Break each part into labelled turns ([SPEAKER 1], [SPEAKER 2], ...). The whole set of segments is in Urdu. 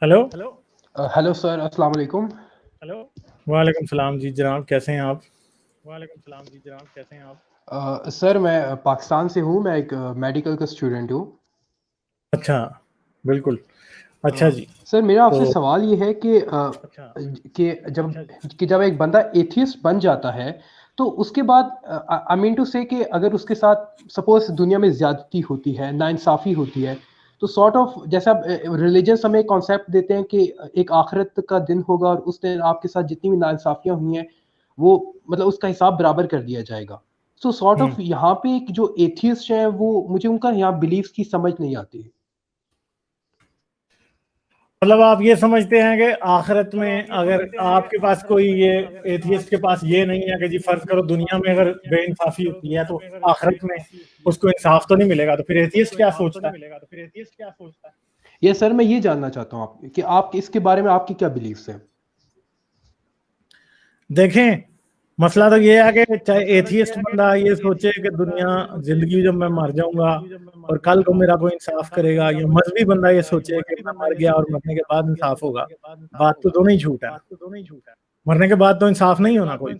[SPEAKER 1] ہیلو.
[SPEAKER 2] ہیلو سر، السلام علیکم.
[SPEAKER 1] وعلیکم السلام جی جناب، کیسے ہیں آپ؟
[SPEAKER 2] سر میں پاکستان سے ہوں، میں ایک میڈیکل کا اسٹوڈنٹ ہوں.
[SPEAKER 1] اچھا، بالکل. اچھا جی.
[SPEAKER 2] سر میرا آپ سے
[SPEAKER 1] تو
[SPEAKER 2] سوال یہ ہے کہ جب ایک بندہ ایتھیسٹ بن جاتا ہے تو اس کے بعد آئی مین ٹو سے کہ اگر اس کے ساتھ سپوز دنیا میں زیادتی ہوتی ہے، ناانصافی ہوتی ہے، تو سارٹ آف جیسا ریلیجنس ہمیں کانسیپٹ دیتے ہیں کہ ایک آخرت کا دن ہوگا اور اس دن آپ کے ساتھ جتنی بھی ناانصافیاں ہوئی ہیں وہ مطلب اس کا حساب برابر کر دیا جائے گا. سو سارٹ آف یہاں پہ ایک جو ایتھیسٹ ہیں وہ مجھے ان کا یہاں بلیفس کی سمجھ نہیں آتی.
[SPEAKER 1] مطلب آپ یہ سمجھتے ہیں کہ آخرت میں اگر آپ کے پاس کوئی یہ ایتھیسٹ کے پاس یہ نہیں ہے کہ جی فرض کرو دنیا میں اگر بے انصافی ہوتی ہے تو آخرت میں اس کو انصاف تو نہیں ملے گا، تو پھر ایتھیسٹ کیا سوچتا ہے؟
[SPEAKER 2] یہ سر میں یہ جاننا چاہتا ہوں کہ آپ اس کے بارے میں آپ کی کیا بلیفس ہیں.
[SPEAKER 1] دیکھیں، مسئلہ تو یہ ہے کہ چاہے ایتھیسٹ بندہ یہ سوچے کہ دنیا زندگی جب میں مر جاؤں گا اور کل کو میرا کوئی انصاف کرے گا، یا مذہبی بندہ یہ سوچے کہ میں مر گیا اور مرنے کے بعد انصاف ہوگا، بات تو دونوں ہی جھوٹ ہے نا. مرنے کے بعد تو انصاف نہیں ہونا کوئی.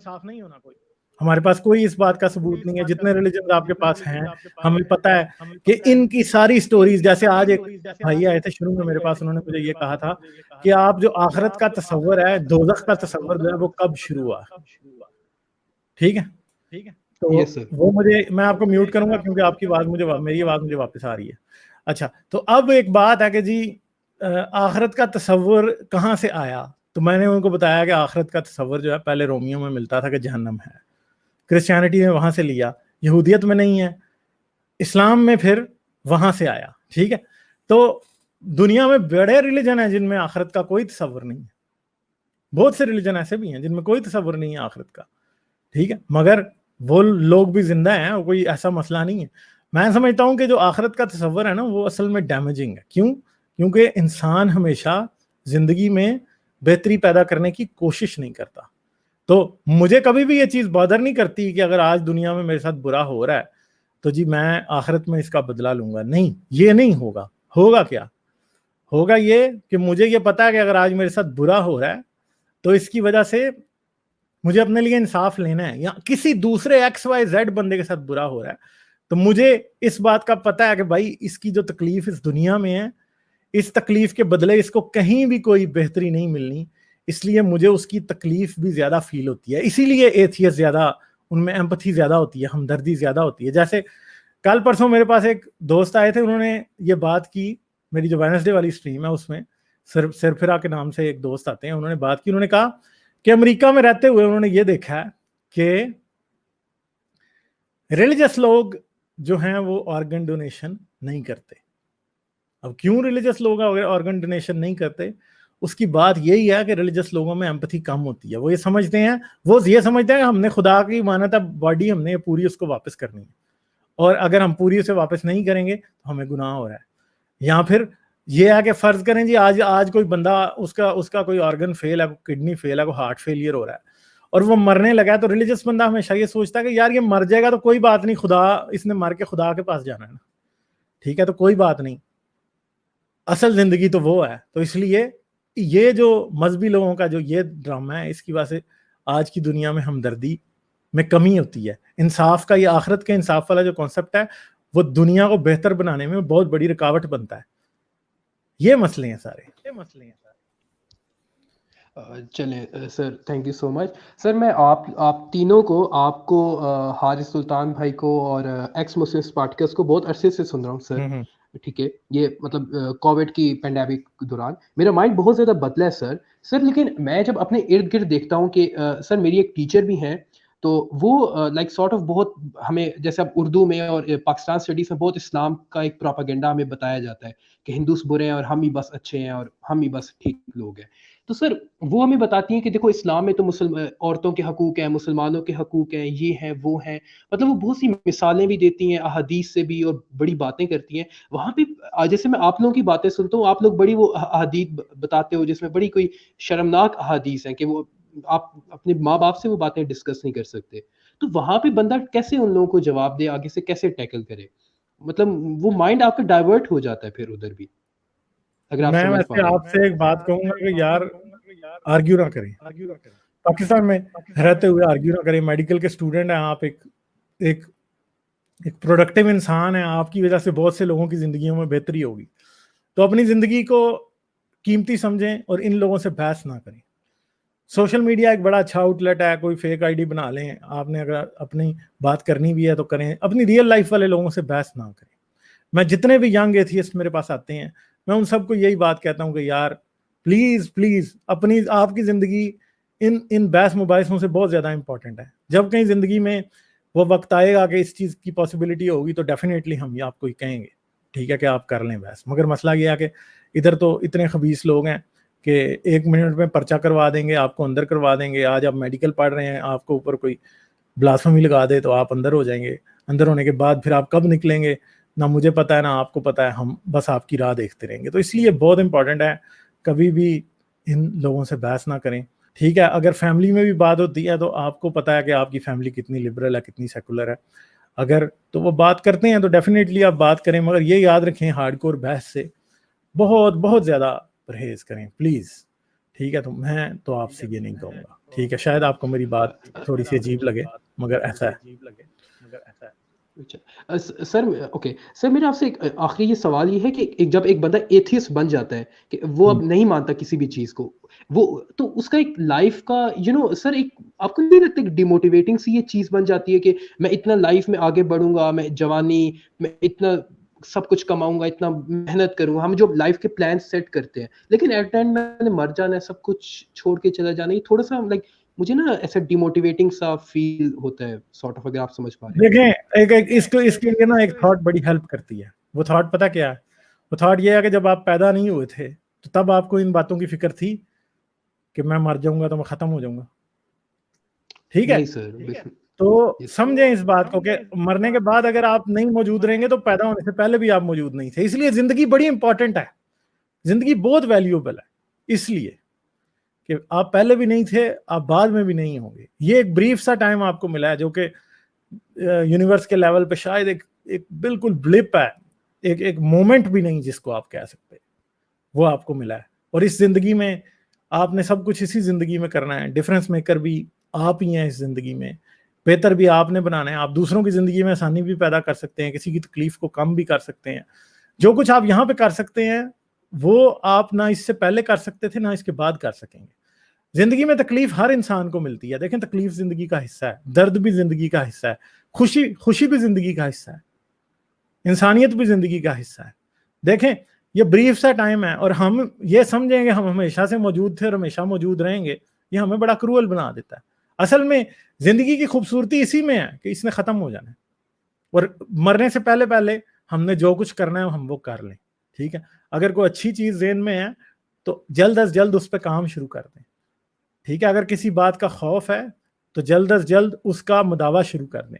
[SPEAKER 1] ہمارے پاس کوئی اس بات کا ثبوت نہیں ہے. جتنے ریلیجنز آپ کے پاس ہیں ہمیں پتہ ہے کہ ان کی ساری سٹوریز، جیسے آج ایک بھائی آئے تھے شروع میں میرے پاس، انہوں نے مجھے یہ کہا تھا کہ آپ جو آخرت کا تصور ہے، دوزخ کا تصور جو ہے وہ کب شروع ہوا. ٹھیک ہے، تو
[SPEAKER 2] یس سر.
[SPEAKER 1] وہ میں آپ کو میوٹ کروں گا کیونکہ آپ کی آواز میری آواز مجھے واپس آ رہی ہے. اچھا، تو اب ایک بات ہے کہ جی آخرت کا تصور کہاں سے آیا؟ تو میں نے ان کو بتایا کہ آخرت کا تصور جو ہے پہلے رومیوں میں ملتا تھا کہ جہنم ہے، کرسچینٹی نے وہاں سے لیا، یہودیت میں نہیں ہے، اسلام میں پھر وہاں سے آیا. ٹھیک ہے، تو دنیا میں بڑے ریلیجن ہیں جن میں آخرت کا کوئی تصور نہیں ہے. بہت سے ریلیجن ایسے بھی ہیں جن میں کوئی تصور نہیں ہے آخرت کا. ٹھیک ہے، مگر وہ لوگ بھی زندہ ہیں، وہ کوئی ایسا مسئلہ نہیں ہے. میں سمجھتا ہوں کہ جو آخرت کا تصور ہے نا وہ اصل میں ڈیمیجنگ ہے. کیونکہ انسان ہمیشہ زندگی میں بہتری پیدا کرنے کی کوشش نہیں کرتا. تو مجھے کبھی بھی یہ چیز بادر نہیں کرتی کہ اگر آج دنیا میں میرے ساتھ برا ہو رہا ہے تو جی میں آخرت میں اس کا بدلہ لوں گا. نہیں، یہ نہیں ہوگا. ہوگا کیا؟ ہوگا یہ کہ مجھے یہ پتا ہے کہ اگر آج میرے ساتھ برا ہو رہا ہے تو اس کی وجہ سے مجھے اپنے لیے انصاف لینا ہے. یا کسی دوسرے XYZ بندے کے ساتھ برا ہو رہا ہے تو مجھے اس بات کا پتا ہے کہ بھائی اس کی جو تکلیف اس دنیا میں ہے، اس تکلیف کے بدلے اس کو کہیں بھی کوئی بہتری نہیں ملنی، اس لیے مجھے اس کی تکلیف بھی زیادہ فیل ہوتی ہے. اسی لیے ایتھیسٹ زیادہ، ان میں ایمپتھی زیادہ ہوتی ہے، ہمدردی زیادہ ہوتی ہے. جیسے کل پرسوں میرے پاس ایک دوست آئے تھے، انہوں نے یہ بات کی، میری جو وینسڈے والی اسٹریم ہے اس میں سرفرا کے نام سے ایک دوست آتے ہیں، انہوں نے بات کی. انہوں نے کہا کہ امریکہ میں رہتے ہوئے انہوں نے یہ دیکھا ہے کہ ریلیجس لوگ جو ہیں وہ آرگن ڈونیشن نہیں کرتے. اب کیوں ریلیجس لوگ آرگن ڈونیشن نہیں کرتے؟ اس کی بات یہی ہے کہ ریلیجس لوگوں میں ایمپتھی کم ہوتی ہے. وہ یہ سمجھتے ہیں کہ ہم نے خدا کی مانت ہے باڈی، ہم نے پوری اس کو واپس کرنی ہے، اور اگر ہم پوری اسے واپس نہیں کریں گے تو ہمیں گناہ ہو رہا ہے. یا پھر یہ ہے کہ فرض کریں جی آج کوئی بندہ اس کا کوئی آرگن فیل ہے، کڈنی فیل ہے، کوئی ہارٹ فیلئر ہو رہا ہے اور وہ مرنے لگا ہے، تو ریلیجس بندہ ہمیشہ یہ سوچتا ہے کہ یار یہ مر جائے گا تو کوئی بات نہیں، خدا اس نے مر کے خدا کے پاس جانا ہے نا. ٹھیک ہے، تو کوئی بات نہیں، اصل زندگی تو وہ ہے. تو اس لیے یہ جو مذہبی لوگوں کا جو یہ ڈرامہ ہے، اس کی وجہ سے آج کی دنیا میں ہمدردی میں کمی ہوتی ہے. انصاف کا، یہ آخرت کے انصاف والا جو کانسیپٹ ہے وہ دنیا کو بہتر بنانے میں بہت بڑی رکاوٹ بنتا ہے. یہ مسئلے ہیں سارے.
[SPEAKER 2] چلیں سر، تھینک یو سو مچ. سر میں آپ تینوں کو، آپ کو، حارث سلطان بھائی کو اور ایکس مسلم اسپارٹکس کو بہت عرصے سے سن رہا ہوں سر. ٹھیک ہے، یہ مطلب کووڈ کی پینڈیمک کے دوران میرا مائنڈ بہت زیادہ بدلا ہے سر. لیکن میں جب اپنے ارد گرد دیکھتا ہوں کہ سر میری ایک ٹیچر بھی ہیں، تو وہ لائک سارٹ آف بہت ہمیں، جیسے اب اردو میں اور پاکستان اسٹڈیز میں بہت اسلام کا ایک پروپیگنڈا ہمیں بتایا جاتا ہے کہ ہندوس برے ہیں اور ہم ہی بس اچھے ہیں اور ہم ہی بس ٹھیک لوگ ہیں. تو سر وہ ہمیں بتاتی ہیں کہ دیکھو اسلام میں تو عورتوں کے حقوق ہیں، مسلمانوں کے حقوق ہیں، یہ ہیں وہ ہیں، مطلب وہ بہت سی مثالیں بھی دیتی ہیں احادیث سے بھی اور بڑی باتیں کرتی ہیں. وہاں پہ جیسے میں آپ لوگوں کی باتیں سنتا ہوں، آپ لوگ بڑی وہ احادیث بتاتے ہو جس میں بڑی کوئی شرمناک احادیث ہیں کہ وہ آپ اپنے ماں باپ سے وہ باتیں ڈسکس نہیں کر سکتے. تو وہاں پہ بندہ کیسے ان لوگوں کو جواب دے، آگے سے کیسے ٹیکل کرے؟ مطلب وہ مائنڈ آپ کا ڈائیورٹ ہو جاتا ہے پھر ادھر بھی. اگر آپ
[SPEAKER 1] میں
[SPEAKER 2] سمجھ
[SPEAKER 1] ویسے
[SPEAKER 2] پا رہے
[SPEAKER 1] آپ سے ایک بات کہوں گا کہ یار آرگیو نہ کریں, پاکستان میں رہتے ہوئے آرگیو نہ کریں. میڈیکل کے اسٹوڈنٹ ہیں آپ, ایک پروڈکٹیو انسان ہیں, آپ کی وجہ سے بہت سے لوگوں کی زندگیوں میں بہتری ہوگی. تو اپنی زندگی کو قیمتی سمجھیں اور ان لوگوں سے بحث نہ کریں. سوشل میڈیا ایک بڑا اچھا آؤٹ لیٹ ہے, کوئی فیک آئی ڈی بنا لیں, آپ نے اگر اپنی بات کرنی بھی ہے تو کریں, اپنی ریئل لائف والے لوگوں سے بحث نہ کریں. میں جتنے بھی ینگ ایتھیسٹ میرے پاس آتے ہیں, میں ان سب کو یہی بات کہتا ہوں کہ یار پلیز اپنی آپ کی زندگی ان بحث مباحثوں سے بہت زیادہ امپورٹنٹ ہے. جب کہیں زندگی میں وہ وقت آئے گا کہ اس چیز کی پاسبلٹی ہوگی تو ڈیفینیٹلی ہم یہ آپ کو کہیں گے ٹھیک ہے کہ آپ کر لیں بحث. مگر مسئلہ یہ ہے کہ ادھر تو اتنے خبیث لوگ ہیں کہ 1 منٹ میں پرچہ کروا دیں گے, آپ کو اندر کروا دیں گے. آج آپ میڈیکل پڑھ رہے ہیں, آپ کو اوپر کوئی بلاسفیمی لگا دے تو آپ اندر ہو جائیں گے. اندر ہونے کے بعد پھر آپ کب نکلیں گے نہ مجھے پتا ہے نہ آپ کو پتا ہے, ہم بس آپ کی راہ دیکھتے رہیں گے. تو اس لیے بہت امپورٹنٹ ہے کبھی بھی ان لوگوں سے بحث نہ کریں ٹھیک ہے. اگر فیملی میں بھی بات ہوتی ہے تو آپ کو پتا ہے کہ آپ کی فیملی کتنی لبرل ہے, کتنی سیکولر ہے. اگر تو وہ بات کرتے ہیں تو ڈیفینیٹلی آپ بات کریں, مگر یہ یاد رکھیں ہارڈ کور بحث سے بہت زیادہ پرہیز کریں پلیز ٹھیک ہے. تو میں تو آپ سے یہ نہیں کہوں گا ٹھیک ہے. شاید آپ کو میری بات تھوڑی سی عجیب لگے مگر ایسا ہے.
[SPEAKER 2] سر اوکے سر, میرا آپ سے ایک آخری یہ سوال یہ ہے کہ جب ایک بندہ ایتھیسٹ بن جاتا ہے کہ وہ اب نہیں مانتا کسی بھی چیز کو, وہ تو اس کا ایک لائف کا سر ایک آپ کو نہیں لگتا کہ ڈیموٹیویٹنگ سی یہ چیز بن جاتی ہے کہ میں اتنا لائف میں آگے بڑھوں گا, میں جوانی میں اتنا سب کچھ کماؤں گا, اتنا محنت کروں گا, ہم جو لائف کے پلان سیٹ کرتے ہیں لیکن ایٹ اینڈ میں نے مر جانا ہے, سب کچھ چھوڑ کے چلا جانا, یہ تھوڑا سا لائک مجھے نا ایسا ڈیموٹیویٹنگ سا فیل ہوتا ہے سارٹ آف, اگر آپ سمجھ پا رہے ہیں.
[SPEAKER 1] دیکھیں اس کے لیے نا ایک تھاٹ بڑی ہیلپ کرتی ہے. وہ تھاٹ پتہ کیا ہے؟ وہ تھاٹ یہ ہے کہ جب آپ پیدا نہیں ہوئے تھے تو تب آپ کو ان باتوں کی فکر تھی کہ میں مر جاؤں گا تو میں ختم ہو جاؤں گا ٹھیک ہے.
[SPEAKER 2] نہیں سر,
[SPEAKER 1] تو سمجھیں اس بات کو کہ مرنے کے بعد اگر آپ نہیں موجود رہیں گے تو پیدا ہونے سے پہلے بھی آپ موجود نہیں تھے. اس لیے زندگی بڑی امپورٹنٹ ہے, زندگی بہت ویلیوبل ہے, اس لیے کہ آپ پہلے بھی نہیں تھے, آپ بعد میں بھی نہیں ہوں گے. یہ ایک بریف سا ٹائم آپ کو ملا ہے جو کہ یونیورس کے لیول پہ شاید ایک بالکل بلپ ہے, ایک مومنٹ بھی نہیں جس کو آپ کہہ سکتے, وہ آپ کو ملا ہے. اور اس زندگی میں آپ نے سب کچھ اسی زندگی میں کرنا ہے. ڈفرینس میکر بھی آپ ہی ہیں اس زندگی میں, بہتر بھی آپ نے بنانا ہے. آپ دوسروں کی زندگی میں آسانی بھی پیدا کر سکتے ہیں, کسی کی تکلیف کو کم بھی کر سکتے ہیں. جو کچھ آپ یہاں پہ کر سکتے ہیں وہ آپ نہ اس سے پہلے کر سکتے تھے نہ اس کے بعد کر سکیں گے. زندگی میں تکلیف ہر انسان کو ملتی ہے. دیکھیں تکلیف زندگی کا حصہ ہے, درد بھی زندگی کا حصہ ہے, خوشی بھی زندگی کا حصہ ہے, انسانیت بھی زندگی کا حصہ ہے. دیکھیں یہ بریف سا ٹائم ہے اور ہم یہ سمجھیں گے ہم ہمیشہ سے موجود تھے اور ہمیشہ موجود رہیں گے, یہ ہمیں بڑا کروئل بنا دیتا ہے. اصل میں زندگی کی خوبصورتی اسی میں ہے کہ اس نے ختم ہو جانا ہے, اور مرنے سے پہلے ہم نے جو کچھ کرنا ہے ہم وہ کر لیں ٹھیک ہے. اگر کوئی اچھی چیز ذہن میں ہے تو جلد از جلد اس پہ کام شروع کر دیں ٹھیک ہے. اگر کسی بات کا خوف ہے تو جلد از جلد اس کا مداوع شروع کر دیں.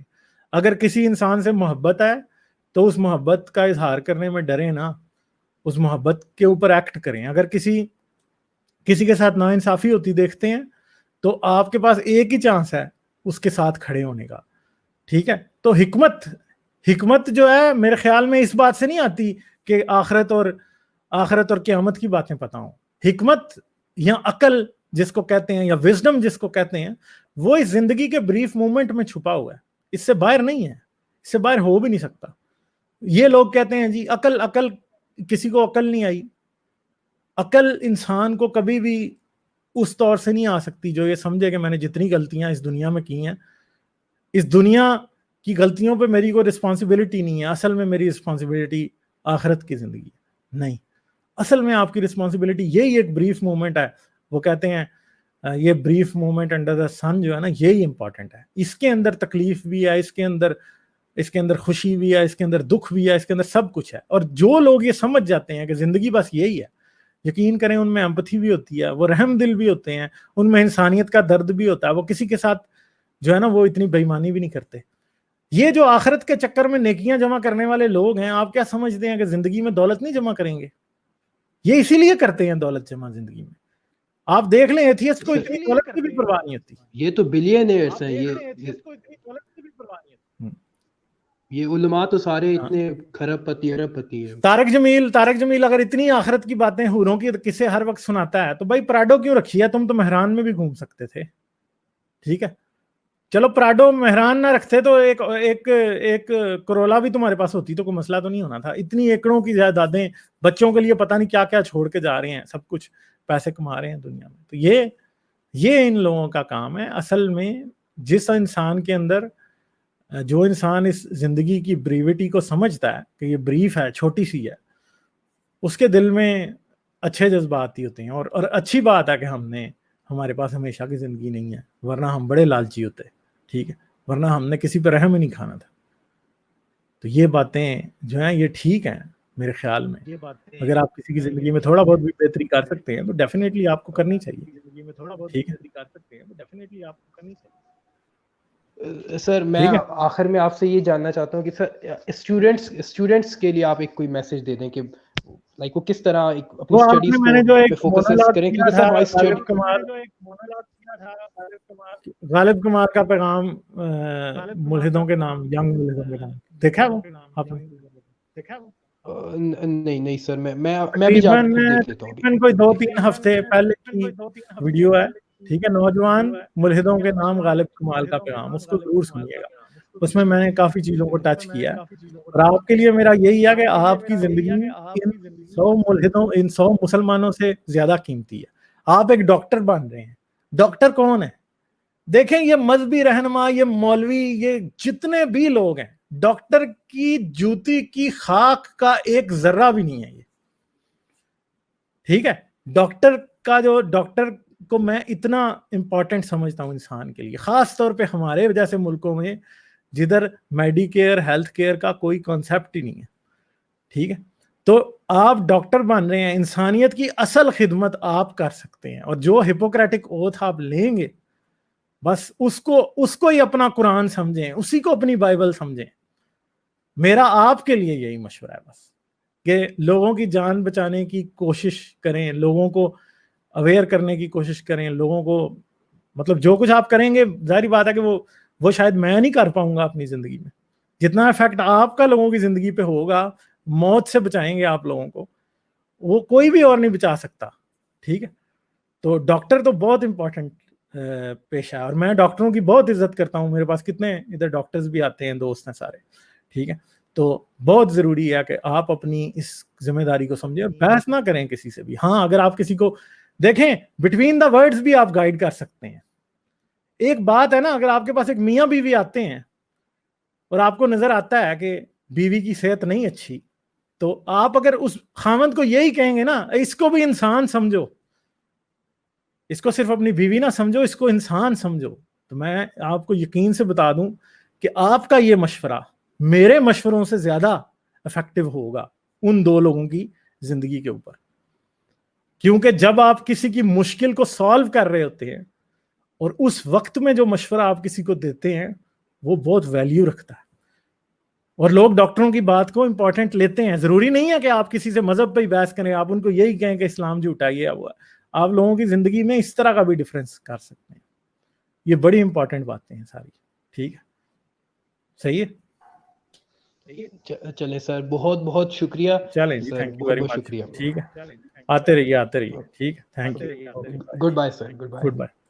[SPEAKER 1] اگر کسی انسان سے محبت ہے تو اس محبت کا اظہار کرنے میں ڈریں نا, اس محبت کے اوپر ایکٹ کریں. اگر کسی کے ساتھ ناانصافی ہوتی دیکھتے ہیں تو آپ کے پاس ایک ہی چانس ہے اس کے ساتھ کھڑے ہونے کا ٹھیک ہے. تو حکمت جو ہے میرے خیال میں اس بات سے نہیں آتی کہ آخرت اور قیامت کی باتیں پتہ ہوں. حکمت یا عقل جس کو کہتے ہیں یا وزڈم جس کو کہتے ہیں, وہ اس زندگی کے بریف مومنٹ میں چھپا ہوا ہے, اس سے باہر نہیں ہے, اس سے باہر ہو بھی نہیں سکتا. یہ لوگ کہتے ہیں جی عقل, کسی کو عقل نہیں آئی. عقل انسان کو کبھی بھی اس طور سے نہیں آ سکتی جو یہ سمجھے کہ میں نے جتنی غلطیاں اس دنیا میں کی ہیں, اس دنیا کی غلطیوں پہ میری کوئی رسپانسبلٹی نہیں ہے. اصل میں میری رسپانسبلٹی آخرت کی زندگی ہے. نہیں, اصل میں آپ کی رسپانسبلٹی یہی ایک بریف مومنٹ ہے. وہ کہتے ہیں یہ بریف مومنٹ انڈر دا سن جو ہے نا, یہی امپورٹنٹ ہے. اس کے اندر تکلیف بھی ہے, اس کے اندر خوشی بھی ہے, اس کے اندر دکھ بھی ہے, اس کے اندر سب کچھ ہے. اور جو لوگ یہ سمجھ جاتے ہیں کہ زندگی بس یہی ہے, یقین کریں ان میں امپتھی بھی ہوتی ہے, وہ رحم دل بھی ہوتے ہیں, ان میں انسانیت کا درد بھی ہوتا ہے, وہ کسی کے ساتھ جو ہے نا وہ اتنی بے ایمانی بھی نہیں کرتے. یہ جو آخرت کے چکر میں نیکیاں جمع کرنے والے لوگ ہیں, آپ کیا سمجھتے ہیں کہ زندگی میں دولت نہیں جمع کریں گے؟ یہ اسی لیے کرتے ہیں دولت جمع زندگی میں. آپ دیکھ لیں ایتھیسٹ کو اتنی دولت کی بھی پرواہ نہیں ہوتی.
[SPEAKER 2] یہ تو بلینئرز ہیں, یہ یہ علماء تو سارے اتنے کھرب پتی ارب پتی ہیں.
[SPEAKER 1] طارق جمیل اگر اتنی آخرت کی باتیں حوروں کی کسے ہر وقت سناتا ہے تو بھائی پراڈو کیوں رکھی ہے؟ تم تو مہران میں بھی گھوم سکتے تھے. ٹھیک ہے چلو پراڈو مہران نہ رکھتے تو ایک کرولا بھی تمہارے پاس ہوتی تو کوئی مسئلہ تو نہیں ہونا تھا. اتنی ایکڑوں کی جائیدادیں بچوں کے لیے پتہ نہیں کیا کیا چھوڑ کے جا رہے ہیں, سب کچھ پیسے کما رہے ہیں دنیا میں. تو یہ ان لوگوں کا کام ہے. اصل میں جس انسان کے اندر, جو انسان اس زندگی کی بریوٹی کو سمجھتا ہے کہ یہ بریف ہے, چھوٹی سی ہے, اس کے دل میں اچھے جذبات ہی ہوتے ہیں. اور اچھی بات ہے کہ ہمارے پاس ہمیشہ کی زندگی نہیں ہے, ورنہ ہم بڑے لالچی ہوتے. ٹھیک ہے ورنہ ہم نے کسی پہ رحم ہی نہیں کھانا تھا. تو یہ باتیں جو ہیں یہ ٹھیک ہیں میرے خیال میں. اگر آپ کسی کی زندگی میں تھوڑا بہت بھی بہتری کر سکتے ہیں تو ڈیفینیٹلی آپ کو کرنی چاہیے. ٹھیک ہے
[SPEAKER 2] سر میں آخر میں آپ سے یہ جاننا چاہتا ہوں کہ سر اسٹوڈنٹس کے لیے آپ ایک کوئی میسج دے دیں کہ لائک وہ کس طرح اپنی اسٹڈیز پہ فوکس کریں, کیونکہ سر ہماری
[SPEAKER 1] غالب کمار کا پیغام ملحدوں کے نام, ینگ ملحدوں کے نام دیکھا وہ آپ نے؟
[SPEAKER 2] نہیں سر میں بھی جا کے دیکھ لیتا ہوں.
[SPEAKER 1] کوئی 2-3 ہفتے پہلے کی ویڈیو ہے. ٹھیک ہے, نوجوان ملحدوں کے نام غالب کمال کا پیغام, اس کو ضرور سنیے گا. اس میں نے کافی چیزوں کو ٹچ کیا ہے. اور آپ کے لیے میرا یہی ہے کہ آپ کی زندگی ان 100 ملحدوں, ان 100 مسلمانوں سے زیادہ قیمتی ہے. آپ ایک ڈاکٹر بن رہے ہیں. ڈاکٹر کون ہے؟ دیکھیں یہ مذہبی رہنما, یہ مولوی, یہ جتنے بھی لوگ ہیں, ڈاکٹر کی جوتی کی خاک کا ایک ذرہ بھی نہیں ہے یہ. ٹھیک ہے ڈاکٹر کو میں اتنا امپورٹنٹ سمجھتا ہوں انسان کے لیے, خاص طور پہ ہمارے جیسے ملکوں میں جدھر میڈی کیئر, ہیلتھ کیئر کا کوئی کانسیپٹ ہی نہیں ہے. ٹھیک ہے تو آپ ڈاکٹر بن رہے ہیں, انسانیت کی اصل خدمت آپ کر سکتے ہیں. اور جو ہپوکریٹک اوتھ آپ لیں گے بس اس کو ہی اپنا قرآن سمجھیں, اسی کو اپنی بائبل سمجھیں. میرا آپ کے لیے یہی مشورہ ہے بس کہ لوگوں کی جان بچانے کی کوشش کریں, لوگوں کو اویئر کرنے کی کوشش کریں, لوگوں کو مطلب جو کچھ آپ کریں گے ظاہری بات ہے کہ وہ شاید میں نہیں کر پاؤں گا اپنی زندگی میں. جتنا افیکٹ آپ کا لوگوں کی زندگی پہ ہوگا, موت سے بچائیں گے آپ لوگوں کو, وہ کوئی بھی اور نہیں بچا سکتا. ٹھیک ہے تو ڈاکٹر تو بہت امپورٹنٹ پیشہ ہے, اور میں ڈاکٹروں کی بہت عزت کرتا ہوں. میرے پاس کتنے ادھر ڈاکٹرز بھی آتے ہیں, دوست ہیں سارے. ٹھیک ہے تو بہت ضروری ہے کہ آپ اپنی اس ذمہ داری کو سمجھیں اور بحث نہ کریں کسی سے بھی. ہاں اگر آپ کسی کو دیکھیں بٹوین دا ورڈز بھی آپ گائیڈ کر سکتے ہیں. ایک بات ہے نا, اگر آپ کے پاس ایک میاں بیوی آتے ہیں اور آپ کو نظر آتا ہے کہ بیوی کی صحت نہیں اچھی, تو آپ اگر اس خاوند کو یہی کہیں گے نا, اس کو بھی انسان سمجھو, اس کو صرف اپنی بیوی نہ سمجھو, اس کو انسان سمجھو, تو میں آپ کو یقین سے بتا دوں کہ آپ کا یہ مشورہ میرے مشوروں سے زیادہ افیکٹو ہوگا ان 2 لوگوں کی زندگی کے اوپر. کیونکہ جب آپ کسی کی مشکل کو سالو کر رہے ہوتے ہیں اور اس وقت میں جو مشورہ آپ کسی کو دیتے ہیں وہ بہت ویلیو رکھتا ہے. اور لوگ ڈاکٹروں کی بات کو امپورٹنٹ لیتے ہیں. ضروری نہیں ہے کہ آپ کسی سے مذہب پہ ہی بحث کریں, آپ ان کو یہی کہیں کہ اسلام جھوٹا ہے ہوا. آپ لوگوں کی زندگی میں اس طرح کا بھی ڈفرینس کر سکتے ہیں. یہ بڑی امپورٹنٹ باتیں ہیں ساری. ٹھیک ہے صحیح ہے.
[SPEAKER 2] چلیں سر, بہت بہت شکریہ.
[SPEAKER 1] چلیں جی, تھینک یو ویری مچ. ٹھیک ہے, آتے رہیے. ٹھیک ہے, thank you.
[SPEAKER 2] Good bye sir.
[SPEAKER 1] Good bye.